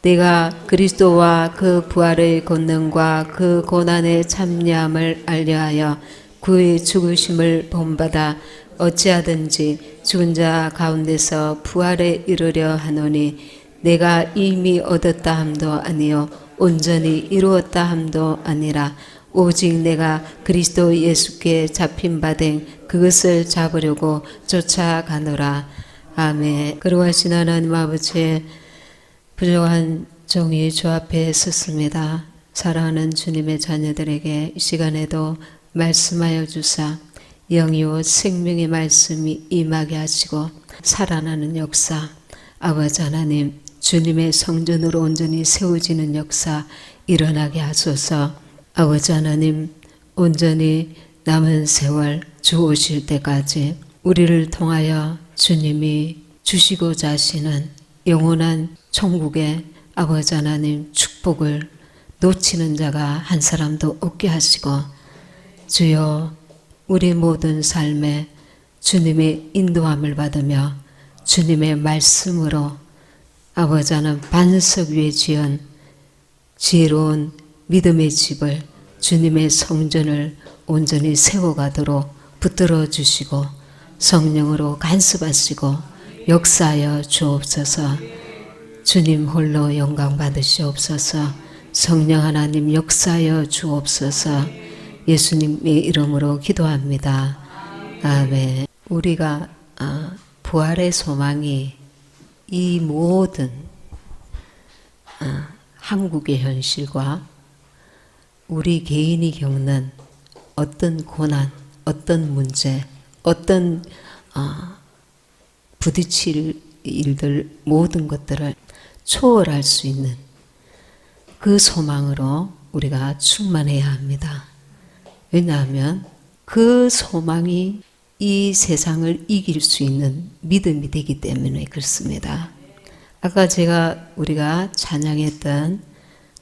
내가 그리스도와 그 부활의 권능과 그 고난의 참여함을 알려하여 그의 죽으심을 본받아 어찌하든지 죽은 자 가운데서 부활에 이르려 하노니 내가 이미 얻었다 함도 아니요 온전히 이루었다 함도 아니라 오직 내가 그리스도 예수께 잡힌 바 된 그것을 잡으려고 쫓아가노라. 아멘. 그러하신 하나님 아버지, 부족한 종이 주 앞에 섰습니다. 사랑하는 주님의 자녀들에게 이 시간에도 말씀하여 주사 영이요 생명의 말씀이 임하게 하시고 살아나는 역사, 아버지 하나님 주님의 성전으로 온전히 세워지는 역사 일어나게 하소서. 아버지 하나님 온전히 남은 세월 주 오실 때까지 우리를 통하여 주님이 주시고자 하시는 영원한 천국의 아버지 하나님 축복을 놓치는 자가 한 사람도 없게 하시고 주여 우리 모든 삶에 주님의 인도함을 받으며 주님의 말씀으로 아버지 하나님 반석 위에 지은 지혜로운 믿음의 집을 주님의 성전을 온전히 세워가도록 붙들어 주시고 성령으로 간섭하시고 역사하여 주옵소서. 주님 홀로 영광 받으시옵소서. 성령 하나님 역사하여 주옵소서. 예수님의 이름으로 기도합니다. 아멘. 우리가 부활의 소망이 이 모든 한국의 현실과 우리 개인이 겪는 어떤 고난, 어떤 문제, 어떤 부딪힐 일들 모든 것들을 초월할 수 있는 그 소망으로 우리가 충만해야 합니다. 왜냐하면 그 소망이 이 세상을 이길 수 있는 믿음이 되기 때문에 그렇습니다. 아까 우리가 찬양했던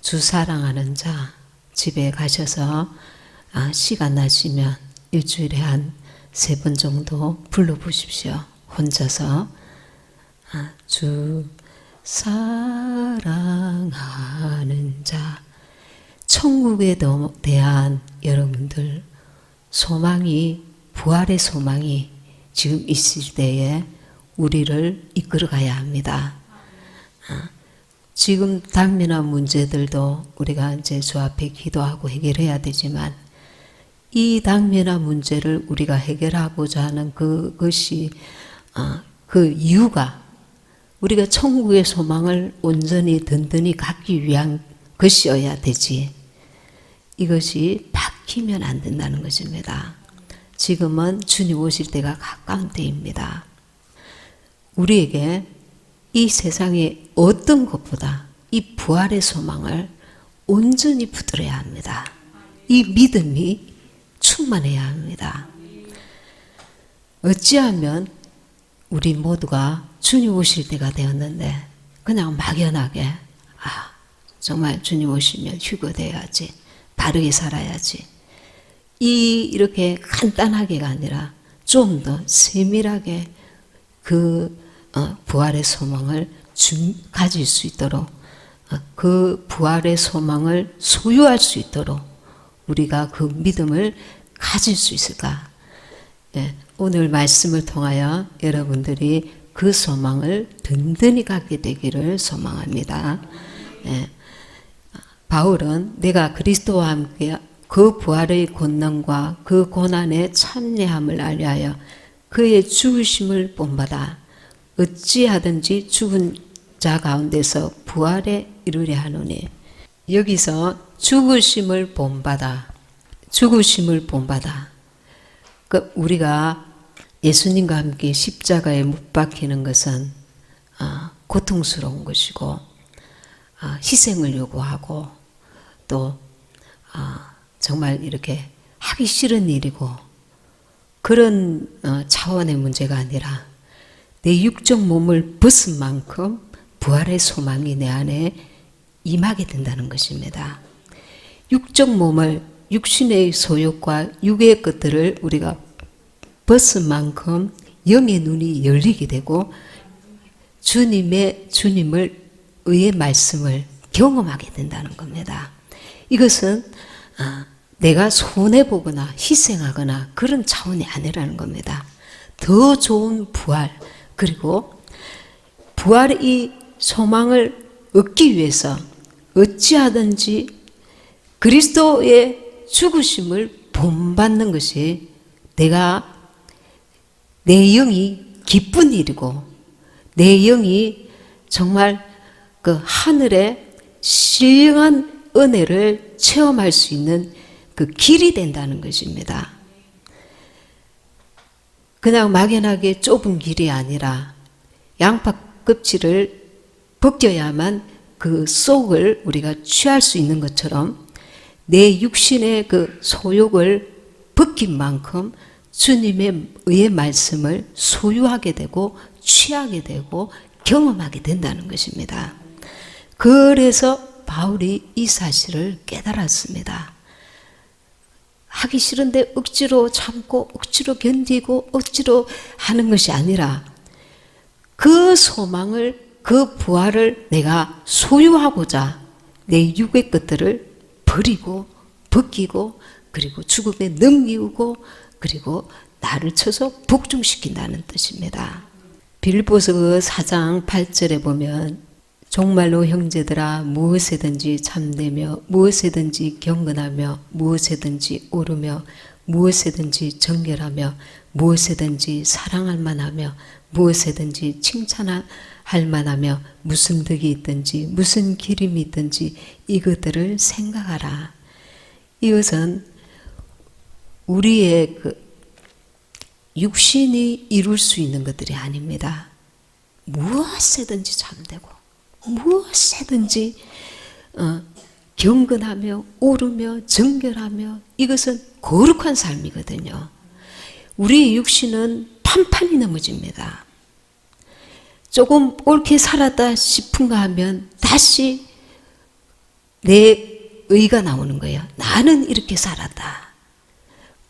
주 사랑하는 자 집에 가셔서 시간 나시면 일주일에 한 3번 정도 불러보십시오. 혼자서 주 사랑하는 자. 천국에 대한 여러분들 소망이, 부활의 소망이 지금 있을 때에 우리를 이끌어가야 합니다. 지금 당면한 문제들도 우리가 이제 주 앞에 기도하고 해결해야 되지만 이 당면한 문제를 우리가 해결하고자 하는 그것이 그 이유가 우리가 천국의 소망을 온전히 든든히 갖기 위한 것이어야 되지. 이것이 바뀌면 안 된다는 것입니다. 지금은 주님 오실 때가 가까운 때입니다. 우리에게 이 세상의 어떤 것보다 이 부활의 소망을 온전히 붙들어야 합니다. 이 믿음이 충만해야 합니다. 어찌하면 우리 모두가 주님 오실 때가 되었는데 그냥 막연하게 정말 주님 오시면 휴거돼야지, 바르게 살아야지, 이렇게 간단하게가 아니라 좀 더 세밀하게 그 부활의 소망을 가질 수 있도록, 그 부활의 소망을 소유할 수 있도록 우리가 그 믿음을 가질 수 있을까? 오늘 말씀을 통하여 여러분들이 그 소망을 든든히 갖게 되기를 소망합니다. 바울은 내가 그리스도와 함께 그 부활의 권능과 그 고난의 참여함을 알려하여 그의 죽으심을 본받아 어찌하든지 죽은 자 가운데서 부활에 이르려 하노니. 여기서 죽으심을 본받아, 우리가 예수님과 함께 십자가에 못 박히는 것은 고통스러운 것이고 희생을 요구하고 또 정말 이렇게 하기 싫은 일이고 그런 차원의 문제가 아니라 내 육적 몸을 벗은 만큼 부활의 소망이 내 안에 임하게 된다는 것입니다. 육적 몸을, 육신의 소욕과 육의 것들을 우리가 벗은 만큼 영의 눈이 열리게 되고 주님을 의의 말씀을 경험하게 된다는 겁니다. 이것은 내가 손해보거나 희생하거나 그런 차원이 아니라는 겁니다. 더 좋은 부활, 그리고 부활의 이 소망을 얻기 위해서 어찌하든지 그리스도의 죽으심을 본받는 것이 내가 내 영이 기쁜 일이고 내 영이 정말 그 하늘의 신령한 은혜를 체험할 수 있는 그 길이 된다는 것입니다. 그냥 막연하게 좁은 길이 아니라 양파 껍질을 벗겨야만 그 속을 우리가 취할 수 있는 것처럼 내 육신의 그 소욕을 벗긴 만큼 주님의 의의 말씀을 소유하게 되고 취하게 되고 경험하게 된다는 것입니다. 그래서 바울이 이 사실을 깨달았습니다. 하기 싫은데 억지로 참고 억지로 견디고 억지로 하는 것이 아니라 그 소망을, 그 부활을 내가 소유하고자 내 육의 것들을 버리고 벗기고 그리고 죽음에 넘기고 그리고 나를 쳐서 복종시킨다는 뜻입니다. 빌립보서 4장 8절에 보면 정말로 형제들아 무엇에든지 참되며 무엇에든지 경건하며 무엇에든지 오르며 무엇에든지 정결하며 무엇에든지 사랑할 만하며 무엇에든지 칭찬할 만하며 무슨 덕이 있든지 무슨 기림이 있든지 이것들을 생각하라. 이것은 우리의 그 육신이 이룰 수 있는 것들이 아닙니다. 무엇에든지 참되고 무엇이든지 경건하며 오르며 정결하며 이것은 거룩한 삶이거든요. 우리의 육신은 판판이 넘어집니다. 조금 옳게 살았다 싶은가 하면 다시 내 의가 나오는 거예요. 나는 이렇게 살았다.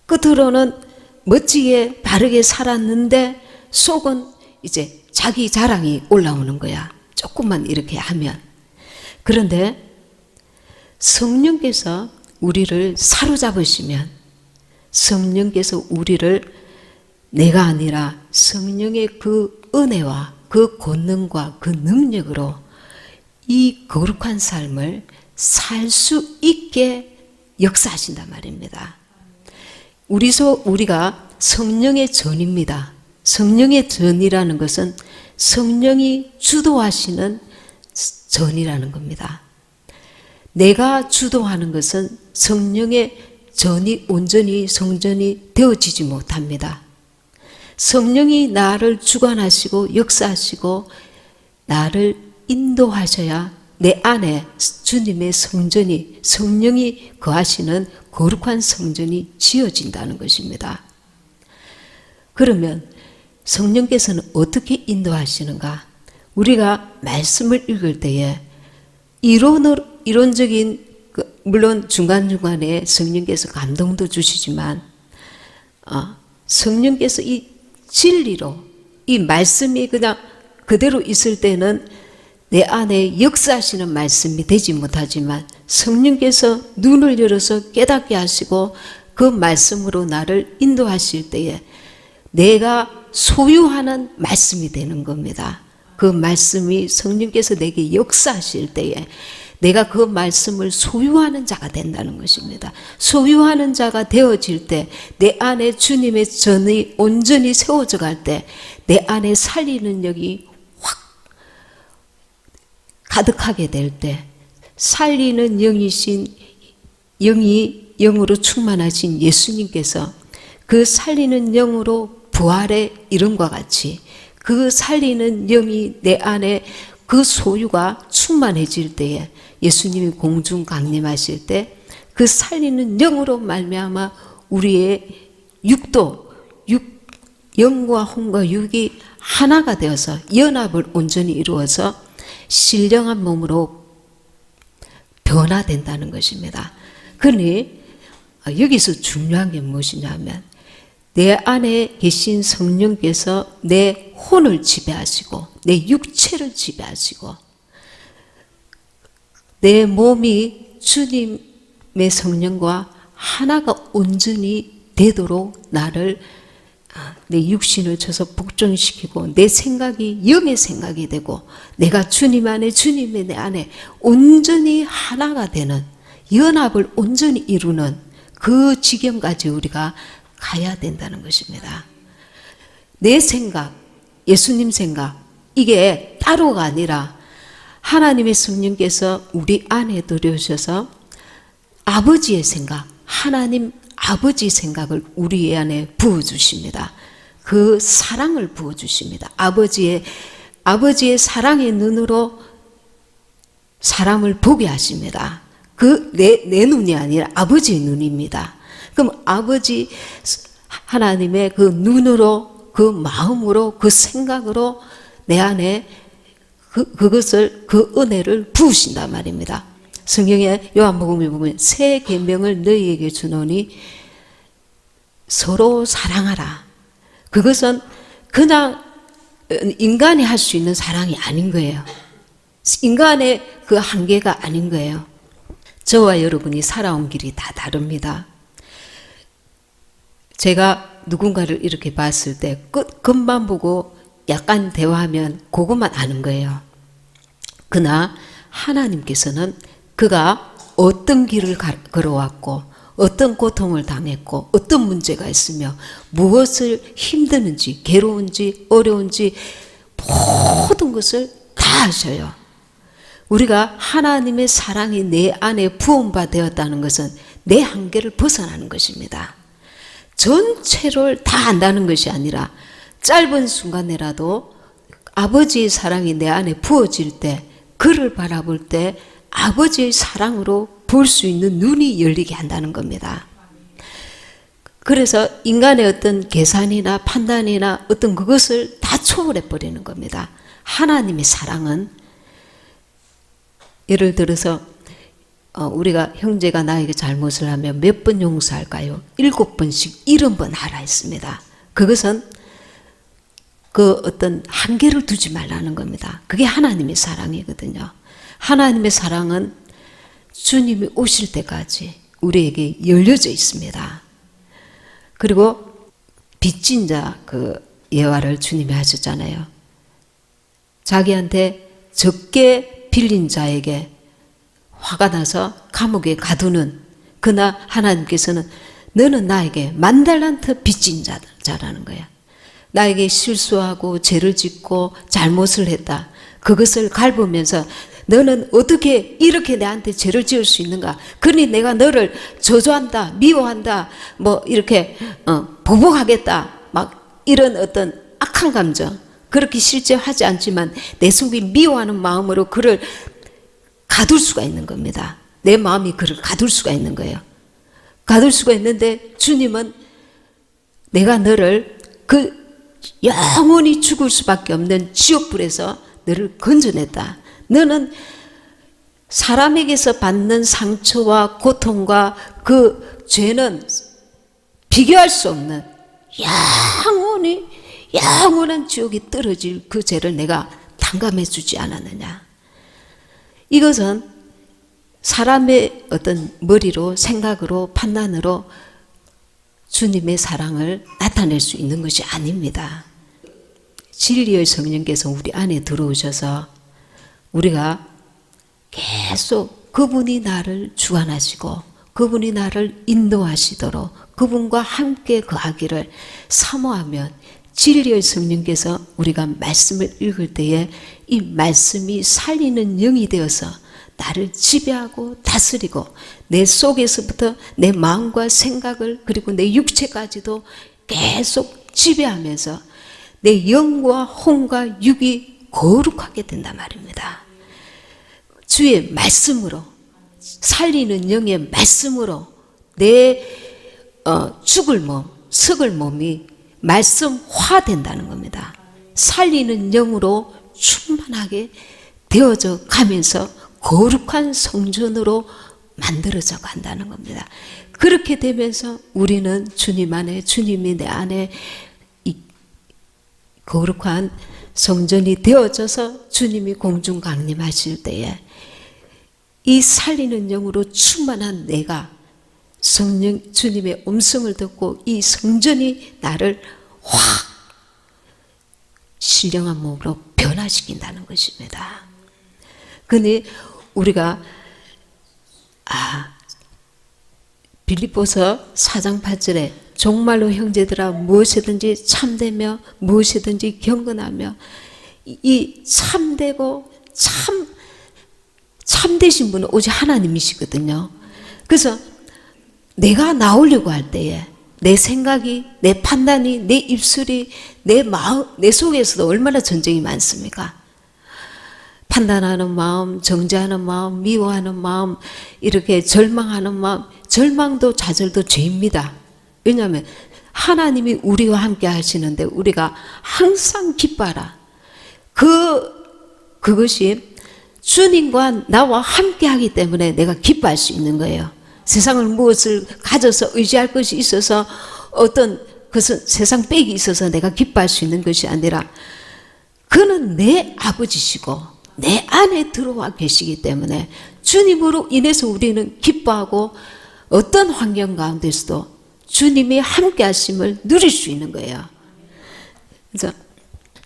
끝으로는 멋지게 바르게 살았는데 속은 이제 자기 자랑이 올라오는 거야. 조금만 이렇게 하면. 그런데 성령께서 우리를 사로잡으시면 성령께서 우리를 내가 아니라 성령의 그 은혜와 그 권능과 그 능력으로 이 거룩한 삶을 살 수 있게 역사하신단 말입니다. 우리가 성령의 전입니다. 성령의 전이라는 것은 성령이 주도하시는 전이라는 겁니다. 내가 주도하는 것은 성령의 전이 온전히 성전이 되어지지 못합니다. 성령이 나를 주관하시고 역사하시고 나를 인도하셔야 내 안에 주님의 성전이 성령이 거하시는 거룩한 성전이 지어진다는 것입니다. 그러면 성령께서는 어떻게 인도하시는가? 우리가 말씀을 읽을 때에 이론적인 물론 중간중간에 성령께서 감동도 주시지만 성령께서 이 진리로 이 말씀이 그냥 그대로 있을 때는 내 안에 역사하시는 말씀이 되지 못하지만 성령께서 눈을 열어서 깨닫게 하시고 그 말씀으로 나를 인도하실 때에 내가 소유하는 말씀이 되는 겁니다. 그 말씀이 성령께서 내게 역사하실 때에 내가 그 말씀을 소유하는 자가 된다는 것입니다. 소유하는 자가 되어질 때 내 안에 주님의 전이 온전히 세워져 갈 때 내 안에 살리는 영이 확 가득하게 될 때 살리는 영으로 충만하신 예수님께서 그 살리는 영으로 부활의 이름과 같이 그 살리는 영이 내 안에 그 소유가 충만해질 때에 예수님이 공중 강림하실 때 그 살리는 영으로 말미암아 우리의 영과 혼과 육이 하나가 되어서 연합을 온전히 이루어서 신령한 몸으로 변화된다는 것입니다. 그러니 여기서 중요한 게 무엇이냐면 내 안에 계신 성령께서 내 혼을 지배하시고 내 육체를 지배하시고 내 몸이 주님의 성령과 하나가 온전히 되도록 나를 내 육신을 쳐서 복종시키고 내 생각이 영의 생각이 되고 내가 주님 안에 주님의 내 안에 온전히 하나가 되는 연합을 온전히 이루는 그 지경까지 우리가 가야 된다는 것입니다. 내 생각, 예수님 생각 이게 따로가 아니라 하나님의 성령께서 우리 안에 들여오셔서 아버지의 생각, 하나님 아버지 생각을 우리 안에 부어주십니다. 그 사랑을 부어주십니다. 아버지의 사랑의 눈으로 사람을 보게 하십니다. 그 내 눈이 아니라 아버지의 눈입니다. 그럼 아버지 하나님의 그 눈으로, 그 마음으로, 그 생각으로 내 안에 그것을, 그 은혜를 부으신단 말입니다. 성경에 요한복음에 보면 새 계명을 너희에게 주노니 서로 사랑하라. 그것은 그냥 인간이 할 수 있는 사랑이 아닌 거예요. 인간의 그 한계가 아닌 거예요. 저와 여러분이 살아온 길이 다 다릅니다. 제가 누군가를 이렇게 봤을 때 겉만 보고 약간 대화하면 그것만 아는 거예요. 그러나 하나님께서는 그가 어떤 길을 걸어왔고 어떤 고통을 당했고 어떤 문제가 있으며 무엇을 힘드는지 괴로운지 어려운지 모든 것을 다 아셔요. 우리가 하나님의 사랑이 내 안에 부음바 되었다는 것은 내 한계를 벗어나는 것입니다. 전체를 다 안다는 것이 아니라 짧은 순간에라도 아버지의 사랑이 내 안에 부어질 때 그를 바라볼 때 아버지의 사랑으로 볼 수 있는 눈이 열리게 한다는 겁니다. 그래서 인간의 어떤 계산이나 판단이나 어떤 그것을 다 초월해 버리는 겁니다. 하나님의 사랑은 예를 들어서 우리가 형제가 나에게 잘못을 하면 몇 번 용서할까요? 7번씩 70번 하라 했습니다. 그것은 그 어떤 한계를 두지 말라는 겁니다. 그게 하나님의 사랑이거든요. 하나님의 사랑은 주님이 오실 때까지 우리에게 열려져 있습니다. 그리고 빚진 자 그 예화를 주님이 하셨잖아요. 자기한테 적게 빌린 자에게 화가 나서 감옥에 가두는, 그러나 하나님께서는 너는 나에게 10,000달란트 빚진 자라는 거야. 나에게 실수하고 죄를 짓고 잘못을 했다. 그것을 갈보면서 너는 어떻게 이렇게 내한테 죄를 지을 수 있는가? 그러니 내가 너를 저주한다, 미워한다, 뭐 이렇게 보복하겠다. 막 이런 어떤 악한 감정, 그렇게 실제 하지 않지만 내 속에 미워하는 마음으로 그를 가둘 수가 있는 겁니다. 내 마음이 그를 가둘 수가 있는 거예요. 가둘 수가 있는데 주님은 내가 너를 그 영원히 죽을 수밖에 없는 지옥불에서 너를 건져냈다. 너는 사람에게서 받는 상처와 고통과 그 죄는 비교할 수 없는 영원한 지옥이 떨어질 그 죄를 내가 탕감해 주지 않았느냐. 이것은 사람의 어떤 머리로, 생각으로, 판단으로 주님의 사랑을 나타낼 수 있는 것이 아닙니다. 진리의 성령께서 우리 안에 들어오셔서 우리가 계속 그분이 나를 주관하시고 그분이 나를 인도하시도록 그분과 함께 거하기를 사모하면 진리의 성령께서 우리가 말씀을 읽을 때에 이 말씀이 살리는 영이 되어서 나를 지배하고 다스리고 내 속에서부터 내 마음과 생각을 그리고 내 육체까지도 계속 지배하면서 내 영과 혼과 육이 거룩하게 된단 말입니다. 주의 말씀으로, 살리는 영의 말씀으로 내 죽을 몸, 썩을 몸이 말씀화 된다는 겁니다. 살리는 영으로 충만하게 되어져 가면서 거룩한 성전으로 만들어져 간다는 겁니다. 그렇게 되면서 우리는 주님 안에, 주님이 내 안에 이 거룩한 성전이 되어져서 주님이 공중 강림하실 때에 이 살리는 영으로 충만한 내가 성령 주님의 음성을 듣고 이 성전이 나를 확 신령한 몸으로 변화시킨다는 것입니다. 근데 우리가 빌립보서 4장 8절에 정말로 형제들아 무엇이든지 참되며 무엇이든지 경건하며 이 참되고 참되신 분은 오직 하나님이시거든요. 그래서 내가 나오려고 할 때에 내 생각이, 내 판단이, 내 입술이, 내 마음, 내 속에서도 얼마나 전쟁이 많습니까? 판단하는 마음, 정죄하는 마음, 미워하는 마음, 이렇게 절망하는 마음, 절망도 좌절도 죄입니다. 왜냐하면 하나님이 우리와 함께 하시는데 우리가 항상 기뻐하라. 그것이 주님과 나와 함께 하기 때문에 내가 기뻐할 수 있는 거예요. 세상을 무엇을 가져서 의지할 것이 있어서 어떤 것은 세상 빽이 있어서 내가 기뻐할 수 있는 것이 아니라 그는 내 아버지시고 내 안에 들어와 계시기 때문에 주님으로 인해서 우리는 기뻐하고 어떤 환경 가운데서도 주님이 함께 하심을 누릴 수 있는 거예요. 그래서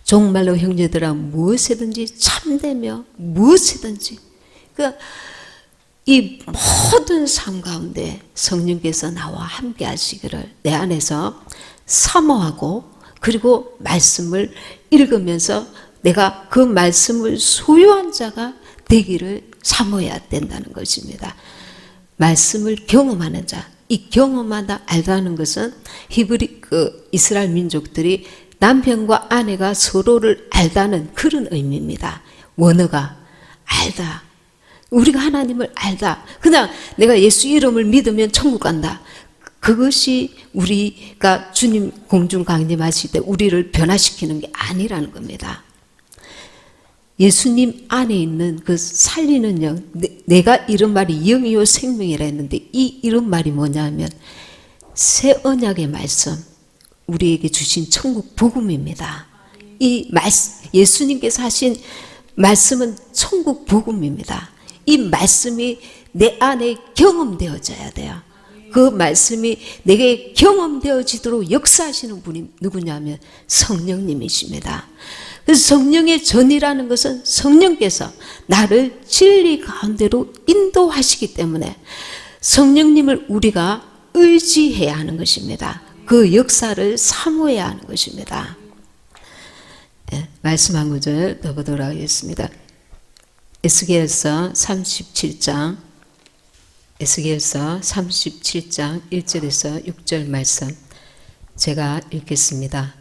정말로 형제들아 무엇이든지 참되며 무엇이든지 이 모든 삶 가운데 성령께서 나와 함께 하시기를 내 안에서 사모하고 그리고 말씀을 읽으면서 내가 그 말씀을 소유한 자가 되기를 사모해야 된다는 것입니다. 말씀을 경험하는 자, 이 경험하다 알다는 것은 이스라엘 민족들이 남편과 아내가 서로를 알다는 그런 의미입니다. 원어가 알다. 우리가 하나님을 알다. 그냥 내가 예수 이름을 믿으면 천국 간다. 그것이 우리가 주님 공중 강림하실 때 우리를 변화시키는 게 아니라는 겁니다. 예수님 안에 있는 그 살리는 영, 내가 이런 말이 영이요 생명이라 했는데 이 이런 말이 뭐냐면 새 언약의 말씀, 우리에게 주신 천국 복음입니다. 이 말씀, 예수님께서 하신 말씀은 천국 복음입니다. 이 말씀이 내 안에 경험되어져야 돼요. 그 말씀이 내게 경험되어지도록 역사하시는 분이 누구냐면 성령님이십니다. 그래서 성령의 전이라는 것은 성령께서 나를 진리 가운데로 인도하시기 때문에 성령님을 우리가 의지해야 하는 것입니다. 그 역사를 사모해야 하는 것입니다. 네, 말씀 한 구절 더 보도록 하겠습니다. 에스겔서 37장 1절에서 6절 말씀 제가 읽겠습니다.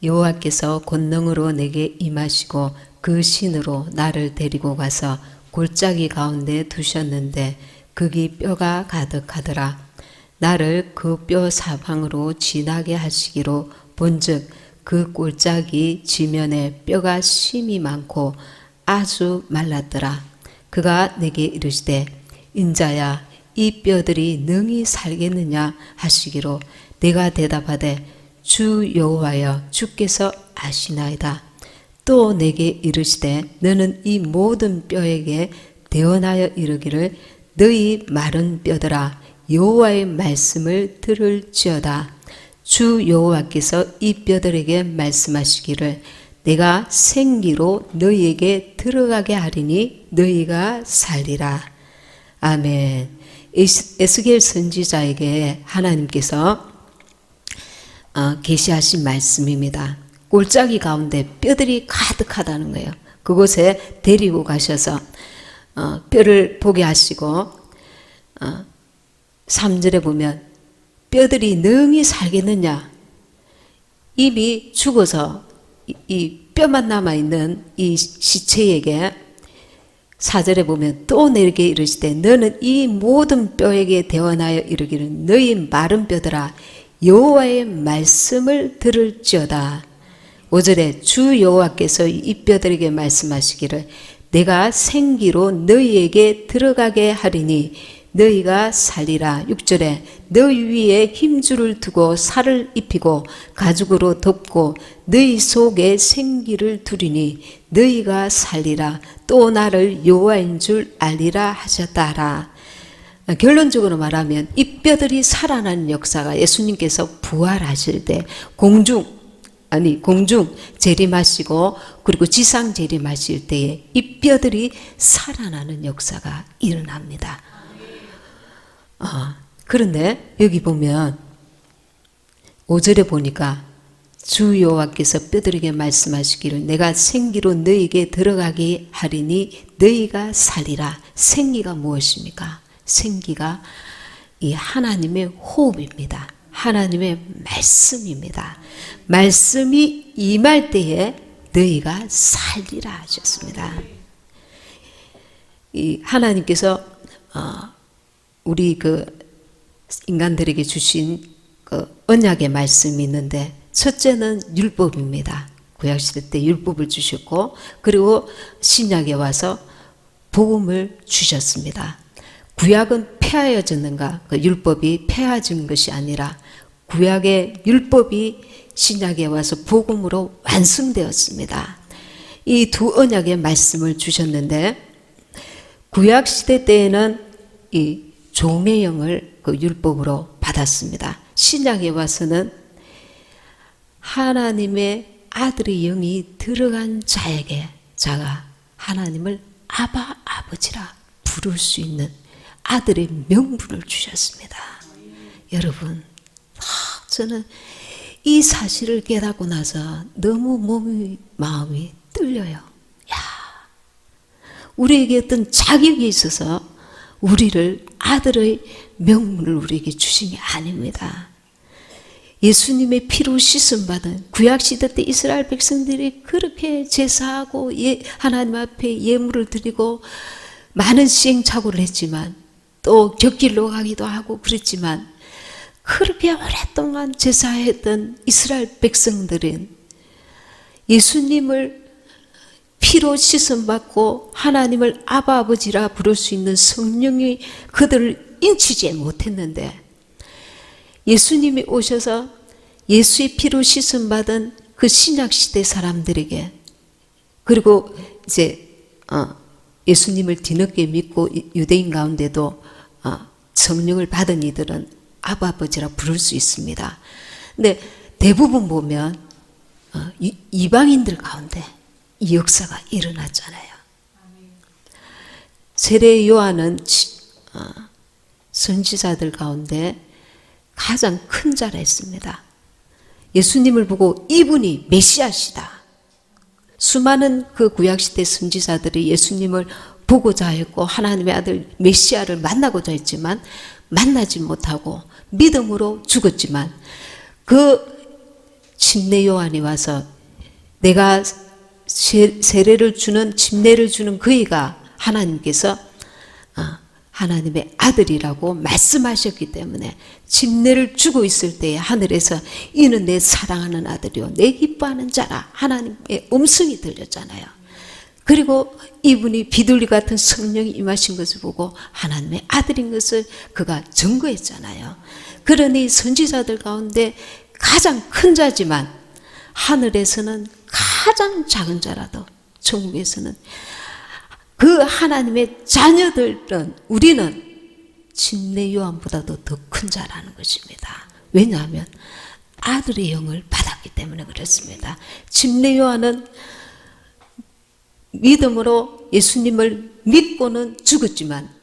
여호와께서 권능으로 내게 임하시고 그 신으로 나를 데리고 가서 골짜기 가운데 두셨는데 거기 뼈가 가득하더라. 나를 그 뼈 사방으로 지나게 하시기로 본즉 그 골짜기 지면에 뼈가 심이 많고 아주 말랐더라. 그가 내게 이르시되 인자야 이 뼈들이 능히 살겠느냐 하시기로 내가 대답하되 주 여호와여 주께서 아시나이다. 또 내게 이르시되 너는 이 모든 뼈에게 대언하여 이르기를 너희 마른 뼈들아 여호와의 말씀을 들을지어다. 주 여호와께서 이 뼈들에게 말씀하시기를 내가 생기로 너희에게 들어가게 하리니 너희가 살리라. 아멘. 에스겔 선지자에게 하나님께서 계시하신 말씀입니다. 골짜기 가운데 뼈들이 가득하다는 거예요. 그곳에 데리고 가셔서 뼈를 보게 하시고 3절에 보면 뼈들이 능히 살겠느냐. 이미 죽어서 이 뼈만 남아있는 이 시체에게 4절에 보면 또 내게 이르시되 너는 이 모든 뼈에게 대언하여 이르기를 너희 마른 뼈들아 여호와의 말씀을 들을지어다. 5절에 주 여호와께서 이 뼈들에게 말씀하시기를 내가 생기로 너희에게 들어가게 하리니 너희가 살리라. 6절에 너희 위에 힘줄을 두고 살을 입히고 가죽으로 덮고 너희 속에 생기를 두리니 너희가 살리라. 또 나를 여호와인 줄 알리라 하셨다라. 결론적으로 말하면 이 뼈들이 살아나는 역사가 예수님께서 부활하실 때 공중 재림하시고 그리고 지상 재림하실 때에 이 뼈들이 살아나는 역사가 일어납니다. 그런데 여기 보면 5절에 보니까 주 여호와께서 뼈들에게 말씀하시기를 내가 생기로 너희에게 들어가게 하리니 너희가 살리라. 생기가 무엇입니까? 생기가 이 하나님의 호흡입니다. 하나님의 말씀입니다. 말씀이 임할 때에 너희가 살리라 하셨습니다. 이 하나님께서 우리 인간들에게 주신 언약의 말씀이 있는데 첫째는 율법입니다. 구약시대 때 율법을 주셨고 그리고 신약에 와서 복음을 주셨습니다. 구약은 폐하여졌는가? 그 율법이 폐하진 것이 아니라 구약의 율법이 신약에 와서 복음으로 완성되었습니다. 이 두 언약의 말씀을 주셨는데 구약시대 때에는 이 종의 영을 그 율법으로 받았습니다. 신약에 와서는 하나님의 아들의 영이 들어간 자가 하나님을 아바 아버지라 부를 수 있는 아들의 명분을 주셨습니다. 여러분, 저는 이 사실을 깨닫고 나서 너무 마음이 떨려요. 야, 우리에게 어떤 자격이 있어서 우리를 아들의 명분을 우리에게 주신 게 아닙니다. 예수님의 피로 씻음받은 구약시대 때 이스라엘 백성들이 그렇게 제사하고 하나님 앞에 예물을 드리고 많은 시행착오를 했지만 또 곁길로 가기도 하고 그랬지만 그렇게 오랫동안 제사했던 이스라엘 백성들은 예수님을 피로 씻음받고 하나님을 아바 아버지라 부를 수 있는 성령이 그들을 인치지 못했는데 예수님이 오셔서 예수의 피로 씻음받은 그 신약시대 사람들에게 그리고 이제 예수님을 뒤늦게 믿고 유대인 가운데도 성령을 받은 이들은 아바 아버지라 부를 수 있습니다. 근데 대부분 보면 이방인들 가운데 이 역사가 일어났잖아요. 세례 요한은 선지자들 가운데 가장 큰 자를 했습니다. 예수님을 보고 이분이 메시아시다. 수많은 그 구약시대 선지자들이 예수님을 보고자 했고 하나님의 아들 메시아를 만나고자 했지만 만나지 못하고 믿음으로 죽었지만 그 침례 요한이 와서 내가 세례를 주는 침례를 주는 그이가 하나님께서 하나님의 아들이라고 말씀하셨기 때문에 침례를 주고 있을 때에 하늘에서 이는 내 사랑하는 아들이요 내 기뻐하는 자라 하나님의 음성이 들렸잖아요. 그리고 이분이 비둘기 같은 성령이 임하신 것을 보고 하나님의 아들인 것을 그가 증거했잖아요. 그러니 선지자들 가운데 가장 큰 자지만 하늘에서는 가장 작은 자라도 천국에서는 그 하나님의 자녀들은 우리는 침례 요한보다도 더 큰 자라는 것입니다. 왜냐하면 아들의 영을 받았기 때문에 그렇습니다. 침례 요한은 믿음으로 예수님을 믿고는 죽었지만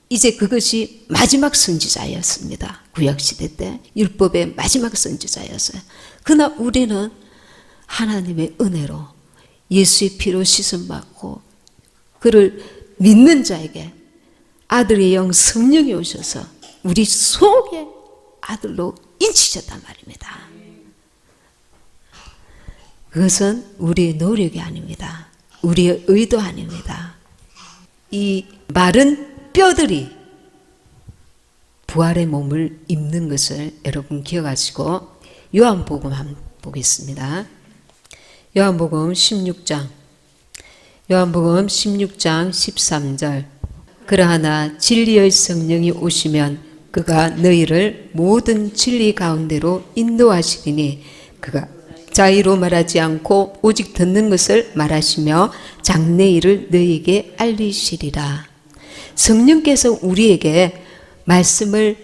이제 그것이 마지막 선지자였습니다. 구약시대 때 율법의 마지막 선지자였어요. 그러나 우리는 하나님의 은혜로 예수의 피로 씻음받고 그를 믿는 자에게 아들의 영 성령이 오셔서 우리 속에 아들로 인치셨단 말입니다. 그것은 우리의 노력이 아닙니다. 우리의 의도 아닙니다. 이 마른 뼈들이 부활의 몸을 입는 것을 여러분 기억하시고 요한복음 한번 보겠습니다. 요한복음 16장 13절 그러하나 진리의 성령이 오시면 그가 너희를 모든 진리 가운데로 인도하시리니 그가 자의로 말하지 않고 오직 듣는 것을 말하시며 장래일을 너희에게 알리시리라. 성령께서 우리에게 말씀을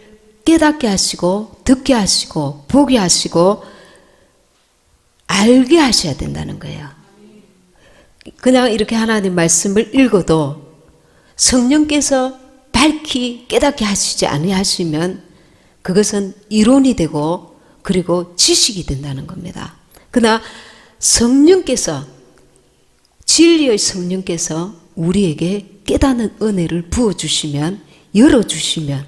깨닫게 하시고 듣게 하시고 보게 하시고 알게 하셔야 된다는 거예요. 그냥 이렇게 하나님 말씀을 읽어도 성령께서 밝히 깨닫게 하시지 아니하시면 그것은 이론이 되고 그리고 지식이 된다는 겁니다. 그러나 성령께서, 진리의 성령께서 우리에게 깨닫는 은혜를 부어주시면, 열어주시면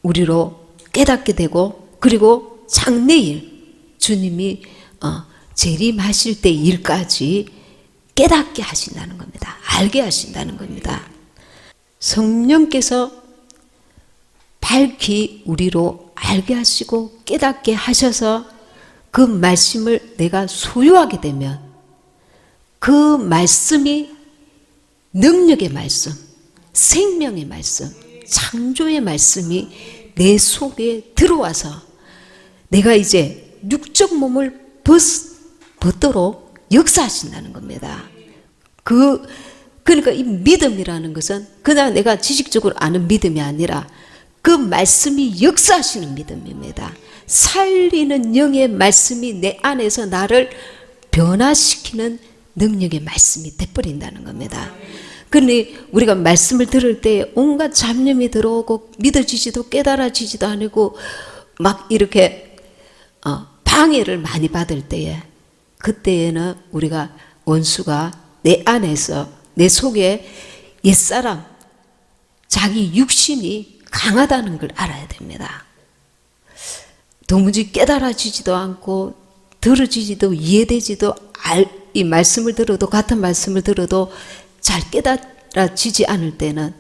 우리로 깨닫게 되고 그리고 장래일 주님이 재림하실 때 일까지 깨닫게 하신다는 겁니다. 알게 하신다는 겁니다. 성령께서 밝히 우리로 알게 하시고 깨닫게 하셔서 그 말씀을 내가 소유하게 되면 그 말씀이 능력의 말씀, 생명의 말씀, 창조의 말씀이 내 속에 들어와서 내가 이제 육적 몸을 벗도록 역사하신다는 겁니다. 그러니까 이 믿음이라는 것은 그냥 내가 지식적으로 아는 믿음이 아니라 그 말씀이 역사하시는 믿음입니다. 살리는 영의 말씀이 내 안에서 나를 변화시키는 능력의 말씀이 돼버린다는 겁니다. 그러니 우리가 말씀을 들을 때 온갖 잡념이 들어오고 믿어지지도 깨달아지지도 않고 막 이렇게 방해를 많이 받을 때에, 그때에는 우리가 원수가 내 안에서 내 속에 옛사람, 자기 육신이 강하다는 걸 알아야 됩니다. 도무지 깨달아지지도 않고 들어지지도 이해되지도 이 말씀을 들어도, 같은 말씀을 들어도 잘 깨달아지지 않을 때는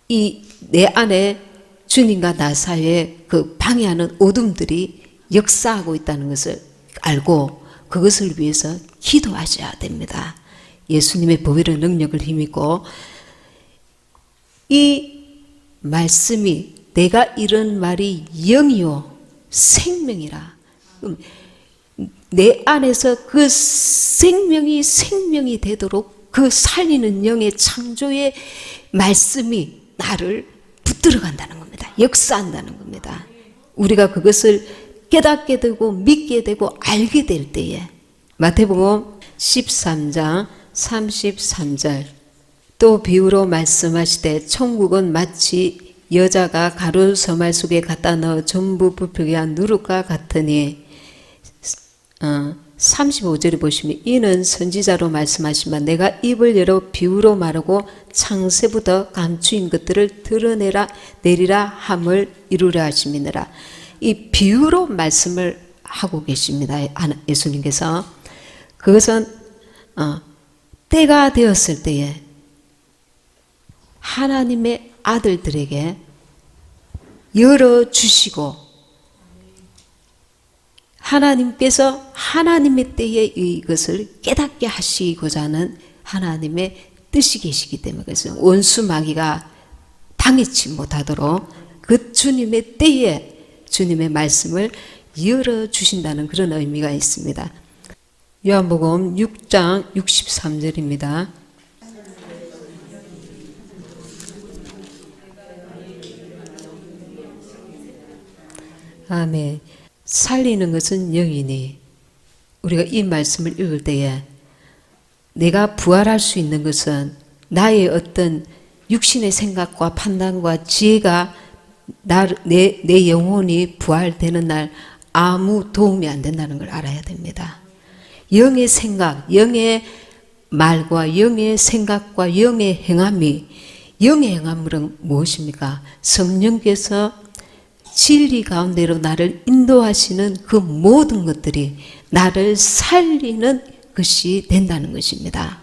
이 내 안에 주님과 나 사이에 그 방해하는 어둠들이 역사하고 있다는 것을 알고 그것을 위해서 기도하셔야 됩니다. 예수님의 보혈의 능력을 힘입고 이 말씀이 내가 이런 말이 영이요 생명이라. 내 안에서 그 생명이 되도록 그 살리는 영의 창조의 말씀이 나를 붙들어 간다는 겁니다. 역사한다는 겁니다. 우리가 그것을 깨닫게 되고 믿게 되고 알게 될 때에 마태복음 13장 33절 또 비유로 말씀하시되 천국은 마치 여자가 가루 서말 속에 갖다 넣어 전부 부풀게 한 누룩과 같으니 35절에 보시면 이는 선지자로 말씀하시면 내가 입을 열어 비유로 말하고 창세부터 감추인 것들을 드러내라 내리라 함을 이루려 하심이니라. 이 비유로 말씀을 하고 계십니다. 예수님께서. 그것은 때가 되었을 때에 하나님의 아들들에게 열어주시고 하나님께서 하나님의 때에 이것을 깨닫게 하시고자 하는 하나님의 뜻이 계시기 때문에 그래서 원수 마귀가 당했지 못하도록 그 주님의 때에 주님의 말씀을 열어주신다는 그런 의미가 있습니다. 요한복음 6장 63절입니다. 아멘. 살리는 것은 영이니 우리가 이 말씀을 읽을 때에 내가 부활할 수 있는 것은 나의 어떤 육신의 생각과 판단과 지혜가 내 영혼이 부활되는 날 아무 도움이 안 된다는 걸 알아야 됩니다. 영의 생각, 영의 말과 영의 생각과 영의 행함이 영의 행함은 무엇입니까? 성령께서 진리 가운데로 나를 인도하시는 그 모든 것들이 나를 살리는 것이 된다는 것입니다.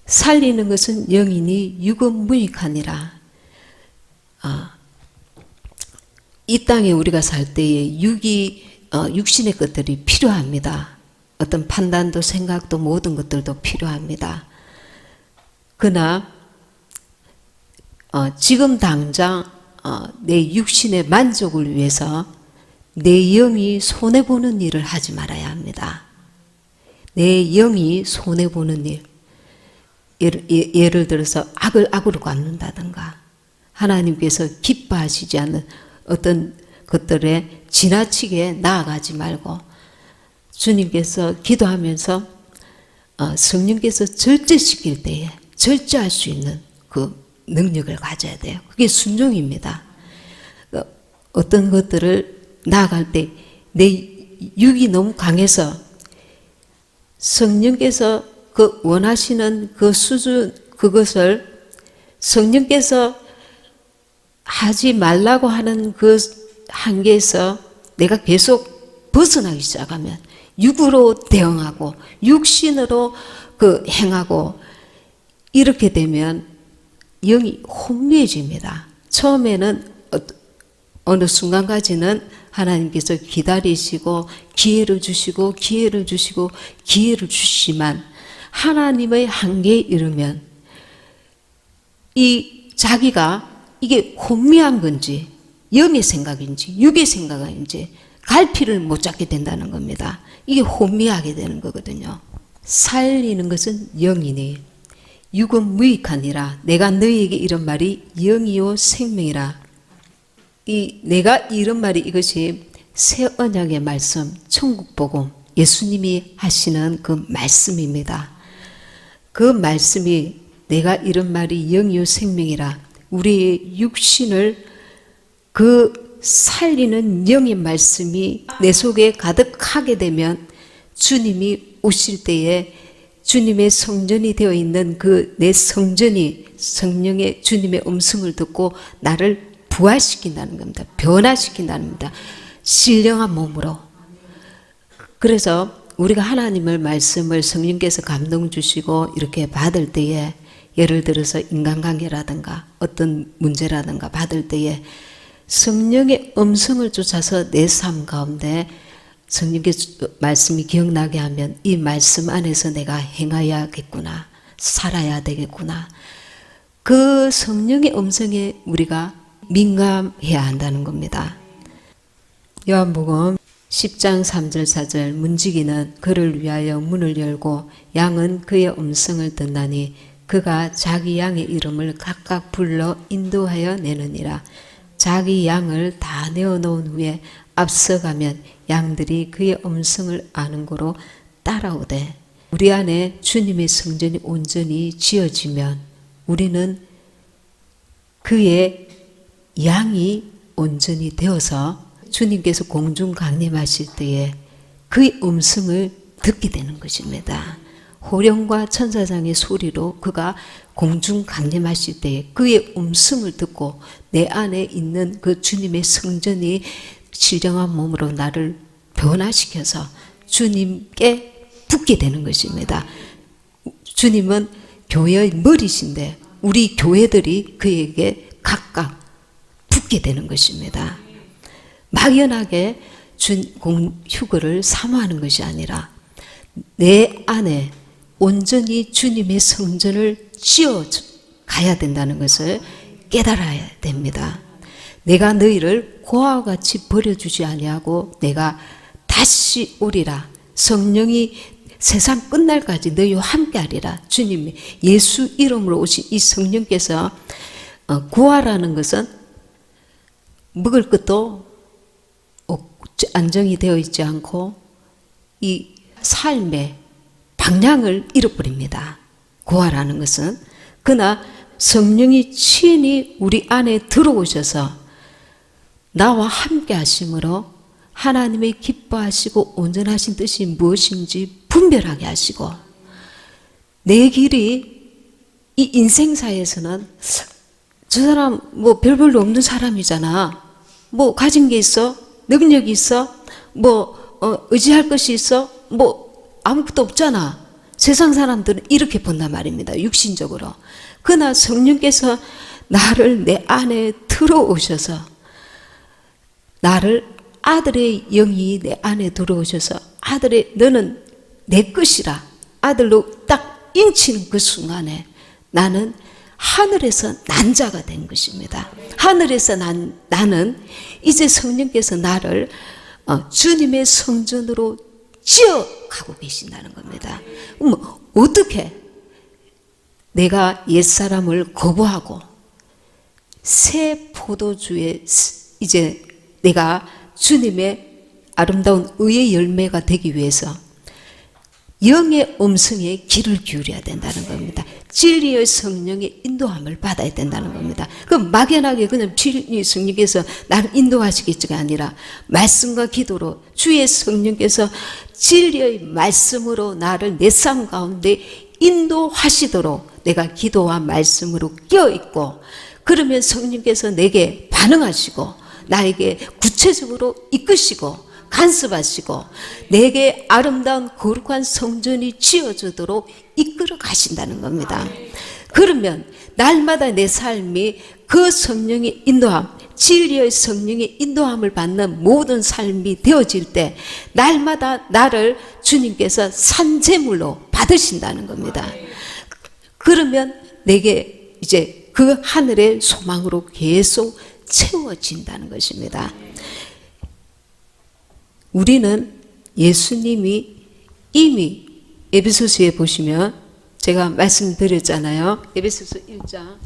살리는 것은 영이니 육은 무익하니라. 이 땅에 우리가 살 때에 육신의 것들이 필요합니다. 어떤 판단도 생각도 모든 것들도 필요합니다. 그러나 지금 당장 내 육신의 만족을 위해서 내 영이 손해보는 일을 하지 말아야 합니다. 내 영이 손해보는 일, 예를 들어서 악을 악으로 갚는다든가 하나님께서 기뻐하시지 않는 어떤 것들에 지나치게 나아가지 말고 주님께서 기도하면서 성령께서 절제시킬 때에 절제할 수 있는 그 능력을 가져야 돼요. 그게 순종입니다. 어떤 것들을 나아갈 때 내 육이 너무 강해서 성령께서 그 원하시는 그 수준, 그것을 성령께서 하지 말라고 하는 그 한계에서 내가 계속 벗어나기 시작하면 육으로 대응하고 육신으로 그 행하고 이렇게 되면 영이 혼미해집니다. 처음에는 어느 순간까지는 하나님께서 기다리시고 기회를 주시고 기회를 주시고 기회를 주시지만 하나님의 한계에 이르면 이 자기가 이게 혼미한 건지 영의 생각인지 육의 생각인지 갈피를 못 잡게 된다는 겁니다. 이게 혼미하게 되는 거거든요. 살리는 것은 영이니 육은 무익하니라. 내가 너희에게 이런 말이 영이요 생명이라. 내가 이런 말이 이것이 새 언약의 말씀, 천국복음, 예수님이 하시는 그 말씀입니다. 그 말씀이 내가 이런 말이 영이요 생명이라. 우리의 육신을 그 살리는 영의 말씀이 내 속에 가득하게 되면 주님이 오실 때에 주님의 성전이 되어 있는 그 내 성전이 성령의 주님의 음성을 듣고 나를 부활시킨다는 겁니다. 변화시킨다는 겁니다. 신령한 몸으로. 그래서 우리가 하나님의 말씀을 성령께서 감동 주시고 이렇게 받을 때에 예를 들어서 인간관계라든가 어떤 문제라든가 받을 때에 성령의 음성을 쫓아서 내 삶 가운데 성령께서 말씀이 기억나게 하면 이 말씀 안에서 내가 행하야겠구나, 살아야 되겠구나. 그 성령의 음성에 우리가 민감해야 한다는 겁니다. 요한복음 10장 3절 4절 문지기는 그를 위하여 문을 열고 양은 그의 음성을 듣나니 그가 자기 양의 이름을 각각 불러 인도하여 내느니라. 자기 양을 다 내어놓은 후에 앞서가면 양들이 그의 음성을 아는 고로 따라오되 우리 안에 주님의 성전이 온전히 지어지면 우리는 그의 양이 온전히 되어서 주님께서 공중 강림하실 때에 그의 음성을 듣게 되는 것입니다. 호령과 천사장의 소리로 그가 공중 강림하실 때에 그의 음성을 듣고 내 안에 있는 그 주님의 성전이 신령한 몸으로 나를 변화시켜서 주님께 붙게 되는 것입니다. 주님은 교회의 머리신데 우리 교회들이 그에게 각각 붙게 되는 것입니다. 막연하게 휴거를 사모하는 것이 아니라 내 안에 온전히 주님의 성전을 지어 가야 된다는 것을 깨달아야 됩니다. 내가 너희를 고아와 같이 버려주지 아니하고 내가 다시 오리라. 성령이 세상 끝날까지 너희와 함께하리라. 주님 예수 이름으로 오신 이 성령께서 구하라는 것은 먹을 것도 안정이 되어 있지 않고 이 삶의 방향을 잃어버립니다. 구하라는 것은. 그러나 성령이 친히 우리 안에 들어오셔서 나와 함께 하심으로 하나님의 기뻐하시고 온전하신 뜻이 무엇인지 분별하게 하시고 내 길이 이 인생사에서는 저 사람 뭐 별볼로 없는 사람이잖아. 뭐 가진 게 있어? 능력이 있어? 뭐 의지할 것이 있어? 뭐 아무것도 없잖아. 세상 사람들은 이렇게 본단 말입니다. 육신적으로. 그러나 성령께서 나를 내 안에 들어오셔서 나를 아들의 영이 내 안에 들어오셔서 아들의 너는 내 것이라 아들로 딱 인치는 그 순간에 나는 하늘에서 난 자가 된 것입니다. 하늘에서 나는 이제 성령께서 나를 주님의 성전으로 지어가고 계신다는 겁니다. 어떻게 내가 옛사람을 거부하고 새 포도주에 이제 내가 주님의 아름다운 의의 열매가 되기 위해서 영의 음성에 귀를 기울여야 된다는 겁니다. 진리의 성령의 인도함을 받아야 된다는 겁니다. 그럼 막연하게 그냥 진리의 성령께서 나를 인도하시겠지가 아니라 말씀과 기도로 주의 성령께서 진리의 말씀으로 나를 내 삶 가운데 인도하시도록 내가 기도와 말씀으로 껴있고, 그러면 성령께서 내게 반응하시고 나에게 구체적으로 이끄시고 간섭하시고 내게 아름다운 거룩한 성전이 지어지도록 이끌어 가신다는 겁니다. 그러면 날마다 내 삶이 그 성령의 인도함, 진리의 성령의 인도함을 받는 모든 삶이 되어질 때 날마다 나를 주님께서 산재물로 받으신다는 겁니다. 그러면 내게 이제 그 하늘의 소망으로 계속 채워진다는 것입니다. 우리는 예수님이 이미 에베소서에 보시면 제가 말씀드렸잖아요. 에베소서 1장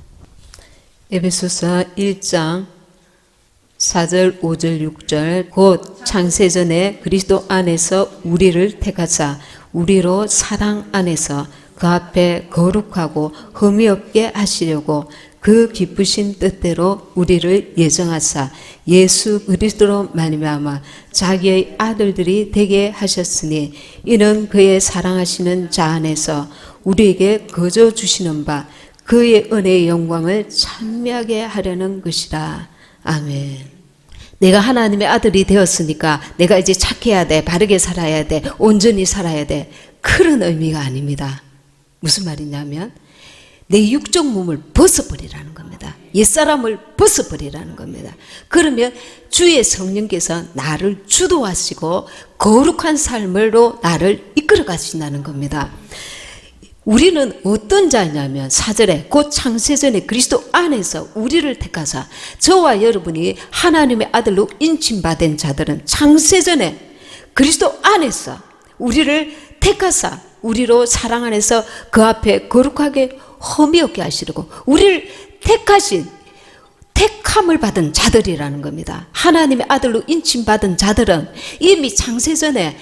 4절 5절 6절 곧 창세전에 그리스도 안에서 우리를 택하사 우리로 사랑 안에서 그 앞에 거룩하고 흠이 없게 하시려고 그 기쁘신 뜻대로 우리를 예정하사 예수 그리스도로 말미암아 자기의 아들들이 되게 하셨으니 이는 그의 사랑하시는 자 안에서 우리에게 거저 주시는 바 그의 은혜의 영광을 찬미하게 하려는 것이라. 아멘. 내가 하나님의 아들이 되었으니까 내가 이제 착해야 돼, 바르게 살아야 돼, 온전히 살아야 돼, 그런 의미가 아닙니다. 무슨 말이냐면 내 육적 몸을 벗어버리라는 겁니다. 옛사람을 벗어버리라는 겁니다. 그러면 주의 성령께서 나를 주도하시고 거룩한 삶으로 나를 이끌어 가신다는 겁니다. 우리는 어떤 자냐면 4절에 곧 창세전에 그리스도 안에서 우리를 택하사, 저와 여러분이 하나님의 아들로 인침받은 자들은 창세전에 그리스도 안에서 우리를 택하사 우리로 사랑 안에서 그 앞에 거룩하게 흠이 없게 하시려고 우리를 택하신, 택함을 받은 자들이라는 겁니다. 하나님의 아들로 인침받은 자들은 이미 창세전에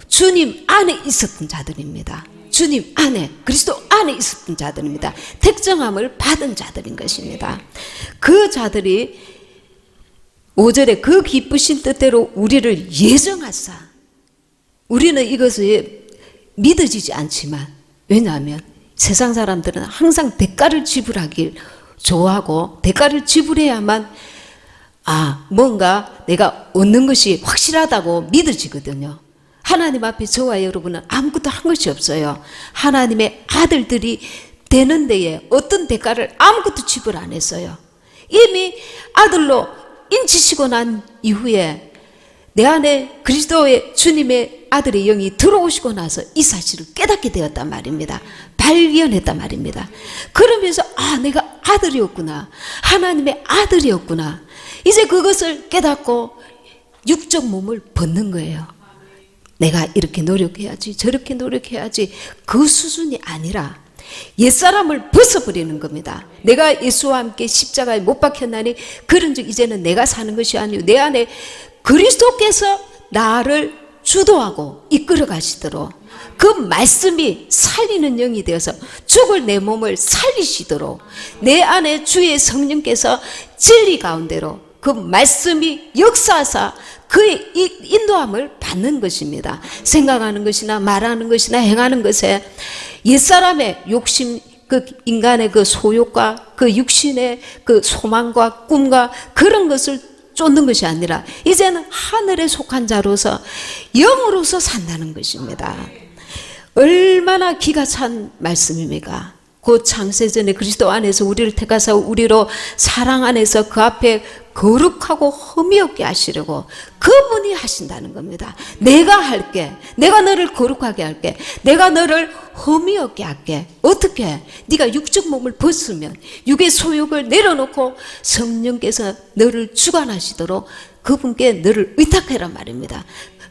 주님 안에 있었던 자들입니다. 주님 안에, 그리스도 안에 있었던 자들입니다. 택정함을 받은 자들인 것입니다. 그 자들이 5절에 그 기쁘신 뜻대로 우리를 예정하사, 우리는 이것을 믿어지지 않지만, 왜냐하면 세상 사람들은 항상 대가를 지불하길 좋아하고 대가를 지불해야만 뭔가 내가 얻는 것이 확실하다고 믿어지거든요. 하나님 앞에 저와 여러분은 아무것도 한 것이 없어요. 하나님의 아들들이 되는 데에 어떤 대가를 아무것도 지불 안 했어요. 이미 아들로 인치시고 난 이후에 내 안에 그리스도의 주님의 아들의 영이 들어오시고 나서 이 사실을 깨닫게 되었단 말입니다. 발견했단 말입니다. 그러면서 내가 아들이었구나, 하나님의 아들이었구나, 이제 그것을 깨닫고 육적 몸을 벗는 거예요. 내가 이렇게 노력해야지, 저렇게 노력해야지, 그 수준이 아니라 옛사람을 벗어버리는 겁니다. 내가 예수와 함께 십자가에 못 박혔나니 그런즉 이제는 내가 사는 것이 아니오 내 안에 그리스도께서 나를 주도하고 이끌어 가시도록, 그 말씀이 살리는 영이 되어서 죽을 내 몸을 살리시도록 내 안에 주의 성령께서 진리 가운데로 그 말씀이 역사하사 그의 인도함을 받는 것입니다. 생각하는 것이나 말하는 것이나 행하는 것에 옛사람의 욕심, 그 인간의 그 소욕과 그 육신의 그 소망과 꿈과 그런 것을 쫓는 것이 아니라 이제는 하늘에 속한 자로서 영으로서 산다는 것입니다. 얼마나 기가 찬 말씀입니까? 곧 창세전에 그리스도 안에서 우리를 택하사 우리로 사랑 안에서 그 앞에 거룩하고 흠이 없게 하시려고 그분이 하신다는 겁니다. 내가 할게, 내가 너를 거룩하게 할게, 내가 너를 흠이 없게 할게. 어떻게? 네가 육적 몸을 벗으면 육의 소욕을 내려놓고 성령께서 너를 주관하시도록 그분께 너를 의탁해라 말입니다.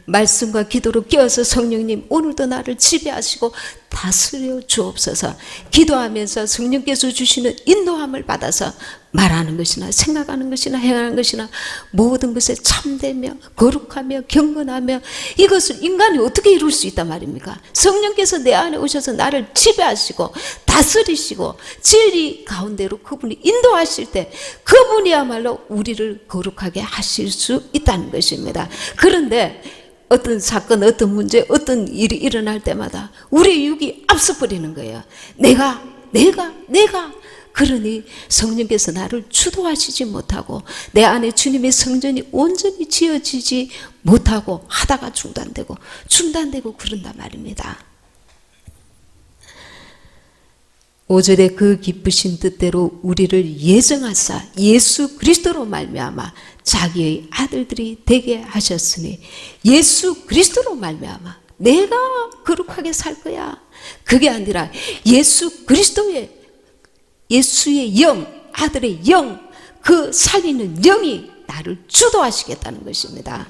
말씀과 기도로 깨어서 성령님 오늘도 나를 지배하시고 다스려 주옵소서. 기도하면서 성령께서 주시는 인도함을 받아서 말하는 것이나 생각하는 것이나 행하는 것이나 모든 것에 참되며 거룩하며 경건하며, 이것을 인간이 어떻게 이룰 수 있단 말입니까? 성령께서 내 안에 오셔서 나를 지배하시고 다스리시고 진리 가운데로 그분이 인도하실 때 그분이야말로 우리를 거룩하게 하실 수 있다는 것입니다. 그런데 어떤 사건, 어떤 문제, 어떤 일이 일어날 때마다 우리의 육이 앞서버리는 거예요. 내가. 그러니 성령께서 나를 주도하시지 못하고 내 안에 주님의 성전이 온전히 지어지지 못하고 하다가 중단되고 그런단 말입니다. 5절에 그 기쁘신 뜻대로 우리를 예정하사 예수 그리스도로 말미암아 자기의 아들들이 되게 하셨으니, 예수 그리스도로 말미암아 내가 거룩하게 살 거야. 그게 아니라 예수의 영, 아들의 영, 그 살리는 영이 나를 주도하시겠다는 것입니다.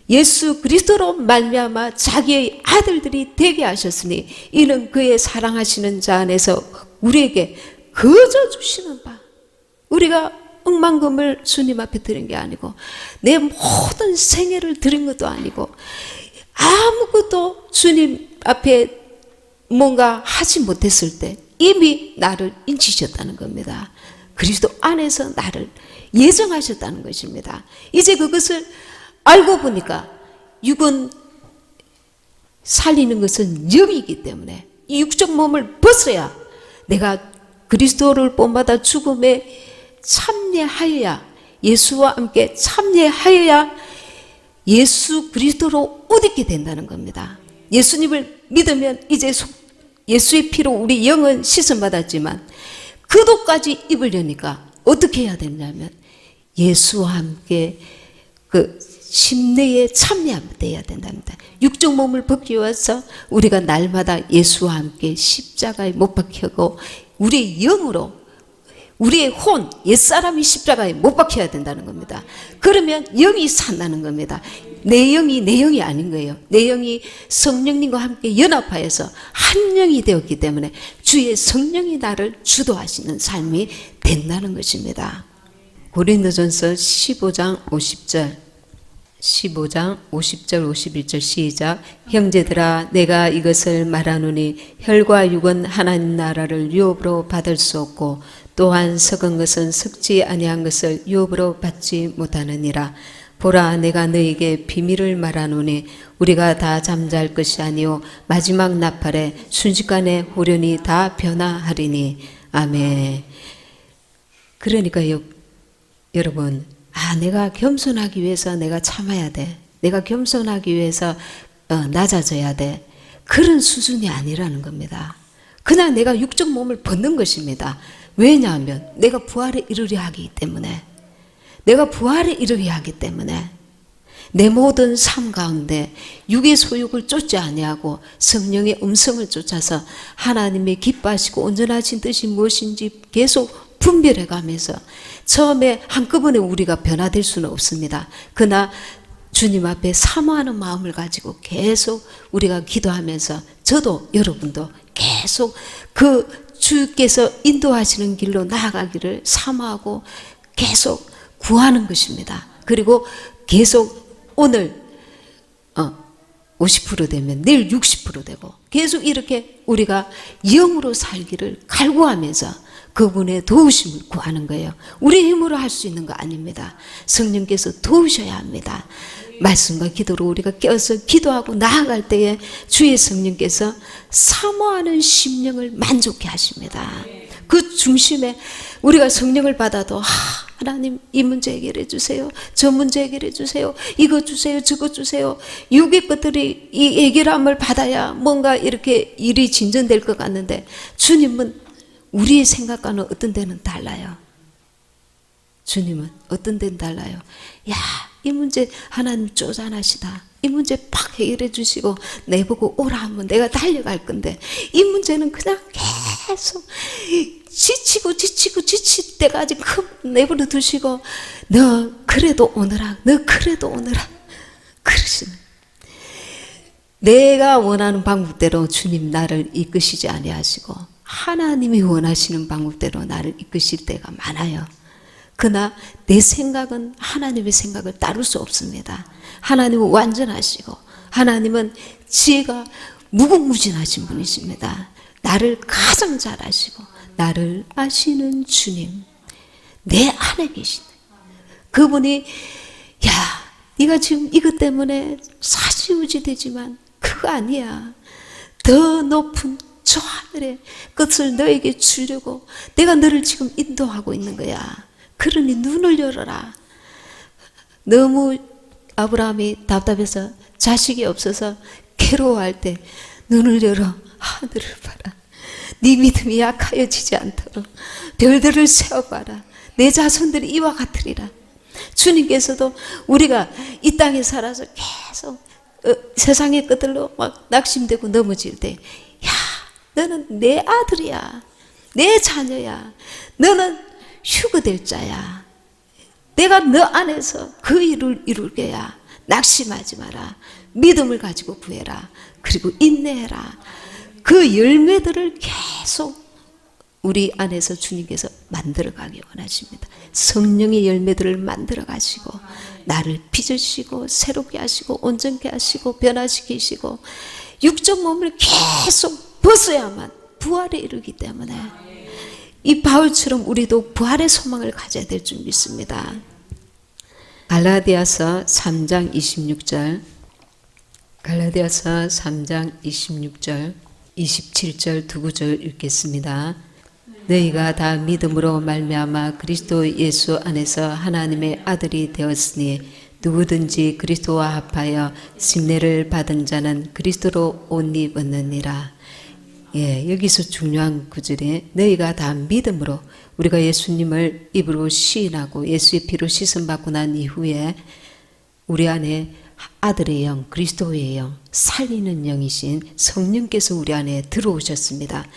예수 그리스도로 말미암아 자기의 아들들이 되게 하셨으니 이는 그의 사랑하시는 자 안에서 우리에게 거저 주시는 바. 우리가 억만금을 주님 앞에 드린 게 아니고 내 모든 생애를 드린 것도 아니고 아무것도 주님 앞에 뭔가 하지 못했을 때 이미 나를 인치셨다는 겁니다. 그리스도 안에서 나를 예정하셨다는 것입니다. 이제 그것을 알고 보니까 육은 살리는 것은 영이기 때문에 이 육적 몸을 벗어야 내가 그리스도를 본받아 죽음에 참여하여야, 예수와 함께 참여하여야 예수 그리스도로 옷 입게 된다는 겁니다. 예수님을 믿으면 이제 예수의 피로 우리 영은 씻음받았지만 그도까지 입으려니까 어떻게 해야 되냐면 예수와 함께 그 심내에 참여돼야 된답니다. 육적 몸을 벗기 위해서 우리가 날마다 예수와 함께 십자가에 못 박히고 우리의 영으로, 우리의 혼, 옛사람이 십자가에 못 박혀야 된다는 겁니다. 그러면 영이 산다는 겁니다. 내 영이 아닌 거예요. 내 영이 성령님과 함께 연합하여서 한 영이 되었기 때문에 주의 성령이 나를 주도하시는 삶이 된다는 것입니다. 고린도전서 15장 50절 51절 시작. 형제들아 내가 이것을 말하노니 혈과 육은 하나님 나라를 유업으로 받을 수 없고 또한 썩은 것은 썩지 아니한 것을 유업으로 받지 못하느니라. 보라 내가 너에게 비밀을 말하노니 우리가 다 잠잘 것이 아니요 마지막 나팔에 순식간에 호련히 다 변화하리니. 아멘. 그러니까요 여러분, 내가 겸손하기 위해서 내가 참아야 돼. 내가 겸손하기 위해서 낮아져야 돼. 그런 수준이 아니라는 겁니다. 그냥 내가 육적 몸을 벗는 것입니다. 왜냐하면 내가 부활에 이르려 하기 때문에, 내가 부활에 이르려 하기 때문에 내 모든 삶 가운데 육의 소욕을 쫓지 아니하고 성령의 음성을 쫓아서 하나님의 기뻐하시고 온전하신 뜻이 무엇인지 계속 분별해 가면서, 처음에 한꺼번에 우리가 변화될 수는 없습니다. 그러나 주님 앞에 사모하는 마음을 가지고 계속 우리가 기도하면서, 저도 여러분도 계속 그 주께서 인도하시는 길로 나아가기를 사모하고 계속 구하는 것입니다. 그리고 계속 오늘 50% 되면 내일 60% 되고 계속 이렇게 우리가 영으로 살기를 갈구하면서 그분의 도우심을 구하는 거예요. 우리 힘으로 할 수 있는 거 아닙니다. 성령께서 도우셔야 합니다. 말씀과 기도로 우리가 깨어서 기도하고 나아갈 때에 주의 성령께서 사모하는 심령을 만족해 하십니다. 그 중심에 우리가 성령을 받아도 하나님 이 문제 해결해 주세요. 저 문제 해결해 주세요. 이거 주세요. 저거 주세요. 육의 것들이 이 해결함을 받아야 뭔가 이렇게 일이 진전될 것 같는데 주님은 우리의 생각과는 어떤 데는 달라요. 주님은 어떤 데는 달라요. 이 문제 하나님 쪼잔하시다. 이 문제 팍 해결해 주시고 내보고 오라 하면 내가 달려갈 건데 이 문제는 그냥 계속 지치고 때까지 내버려 두시고 너 그래도 오너라, 너 그래도 오너라 그러시는. 내가 원하는 방법대로 주님 나를 이끄시지 아니하시고 하나님이 원하시는 방법대로 나를 이끄실 때가 많아요. 그러나 내 생각은 하나님의 생각을 따를 수 없습니다. 하나님은 완전하시고 하나님은 지혜가 무궁무진하신 분이십니다. 나를 가장 잘 아시고 나를 아시는 주님, 내 안에 계시네. 그분이 야, 네가 지금 이것 때문에 사지우지 되지만 그거 아니야. 더 높은 저 하늘의 끝을 너에게 주려고 내가 너를 지금 인도하고 있는 거야. 그러니 눈을 열어라. 너무 아브라함이 답답해서 자식이 없어서 괴로워할 때 눈을 열어 하늘을 봐라. 네 믿음이 약하여지지 않도록 별들을 세워봐라. 내 자손들이 이와 같으리라. 주님께서도 우리가 이 땅에 살아서 계속 세상의 끝들로 막 낙심되고 넘어질 때, 야, 너는 내 아들이야, 내 자녀야, 너는 휴거될 자야, 내가 너 안에서 그 일을 이룰 게야. 낙심하지 마라. 믿음을 가지고 구해라. 그리고 인내해라. 그 열매들을 계속 우리 안에서 주님께서 만들어가기 원하십니다. 성령의 열매들을 만들어 가시고 나를 빚으시고 새롭게 하시고 온전케 하시고 변화시키시고 육적 몸을 계속 벗어야만 부활에 이르기 때문에 이 바울처럼 우리도 부활의 소망을 가져야 될 줄 믿습니다. 갈라디아서 3장 26절, 갈라디아서 3장 26절, 27절 두 구절 읽겠습니다. 너희가 다 믿음으로 말미암아 그리스도 예수 안에서 하나님의 아들이 되었으니 누구든지 그리스도와 합하여 침례를 받은 자는 그리스도로 옷 입었느니라. 예, 여기서 중요한 구절이 너희가 다 믿음으로, 우리가 예수님을 입으로 시인하고 예수의 피로 씻음 받고 난 이후에 우리 안에 아들의 영, 그리스도의 영, 살리는 영이신 성령께서 우리 안에 들어오셨습니다.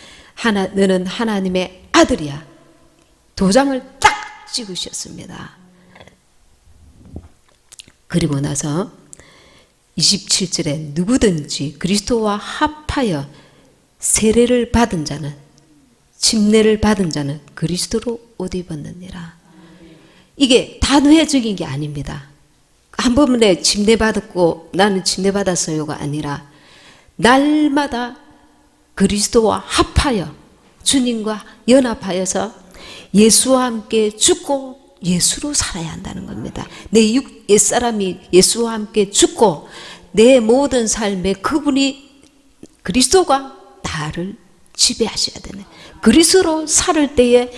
너는 하나님의 아들이야. 도장을 딱 찍으셨습니다. 그리고 나서 27절에 누구든지 그리스도와 합하여 세례를 받은 자는, 침례를 받은 자는 그리스도로 옷 입었느니라. 이게 단회적인 게 아닙니다. 한 번에 침례 받았고 나는 침례 받았어요가 아니라 날마다 그리스도와 합하여 주님과 연합하여서 예수와 함께 죽고 예수로 살아야 한다는 겁니다. 내 옛사람이 예수와 함께 죽고 내 모든 삶에 그분이 그리스도가 나를 지배하셔야 되네. 그리스도로 살 때에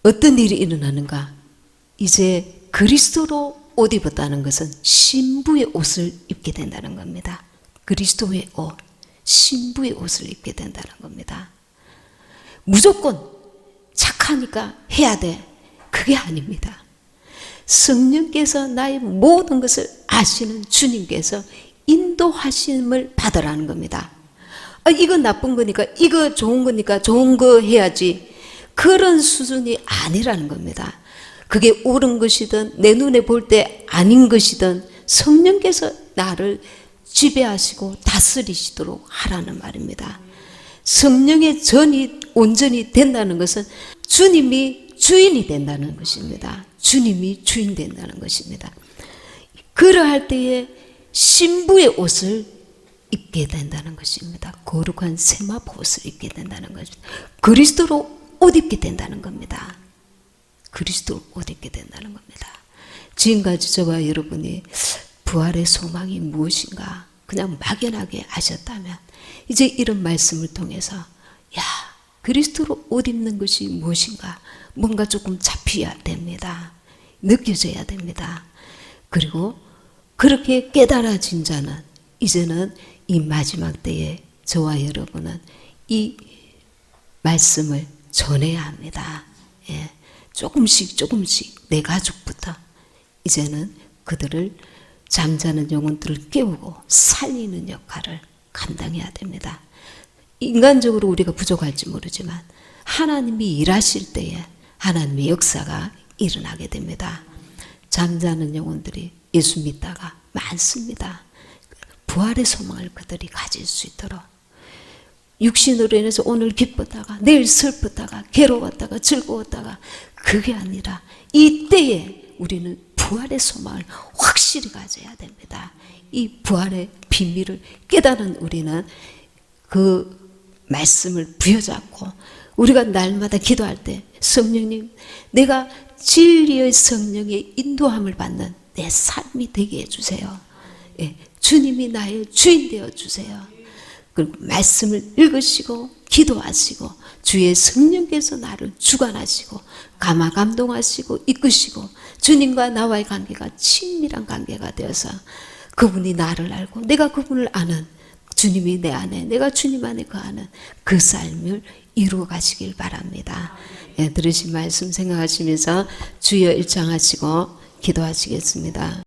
어떤 일이 일어나는가? 이제 그리스도로 옷 입었다는 것은 신부의 옷을 입게 된다는 겁니다. 그리스도의 옷, 신부의 옷을 입게 된다는 겁니다. 무조건 착하니까 해야 돼. 그게 아닙니다. 성령께서 나의 모든 것을 아시는 주님께서 인도하심을 받으라는 겁니다. 이거 나쁜 거니까, 이거 좋은 거니까 좋은 거 해야지. 그런 수준이 아니라는 겁니다. 그게 옳은 것이든 내 눈에 볼 때 아닌 것이든 성령께서 나를 지배하시고 다스리시도록 하라는 말입니다. 성령의 전이 온전히 된다는 것은 주님이 주인이 된다는 것입니다. 주님이 주인 된다는 것입니다. 그러할 때에 신부의 옷을 입게 된다는 것입니다. 거룩한 세마포 옷을 입게 된다는 것입니다. 그리스도로 옷 입게 된다는 겁니다. 그리스도로 옷 입게 된다는 겁니다. 지금까지 저와 여러분이 부활의 소망이 무엇인가 그냥 막연하게 아셨다면 이제 이런 말씀을 통해서 야, 그리스도로 옷 입는 것이 무엇인가 뭔가 조금 잡혀야 됩니다. 느껴져야 됩니다. 그리고 그렇게 깨달아진 자는 이제는 이 마지막 때에 저와 여러분은 이 말씀을 전해야 합니다. 예, 조금씩 내 가족부터 이제는 그들을 잠자는 영혼들을 깨우고 살리는 역할을 감당해야 됩니다. 인간적으로 우리가 부족할지 모르지만 하나님이 일하실 때에 하나님의 역사가 일어나게 됩니다. 잠자는 영혼들이 예수 믿다가 많습니다. 부활의 소망을 그들이 가질 수 있도록 육신으로 인해서 오늘 기뻤다가 내일 슬펐다가 괴로웠다가 즐거웠다가 그게 아니라 이때에 우리는 부활의 소망을 확실히 가져야 됩니다. 이 부활의 비밀을 깨달은 우리는 그 말씀을 부여잡고 우리가 날마다 기도할 때 성령님, 내가 진리의 성령의 인도함을 받는 내 삶이 되게 해주세요. 예, 주님이 나의 주인 되어 주세요. 그리고 말씀을 읽으시고 기도하시고 주의 성령께서 나를 주관하시고 감화감동하시고 이끄시고 주님과 나와의 관계가 친밀한 관계가 되어서 그분이 나를 알고 내가 그분을 아는, 주님이 내 안에 내가 주님 안에 거하는 그 삶을 이루어 가시길 바랍니다. 예, 들으신 말씀 생각하시면서 주여 일창하시고 기도하시겠습니다.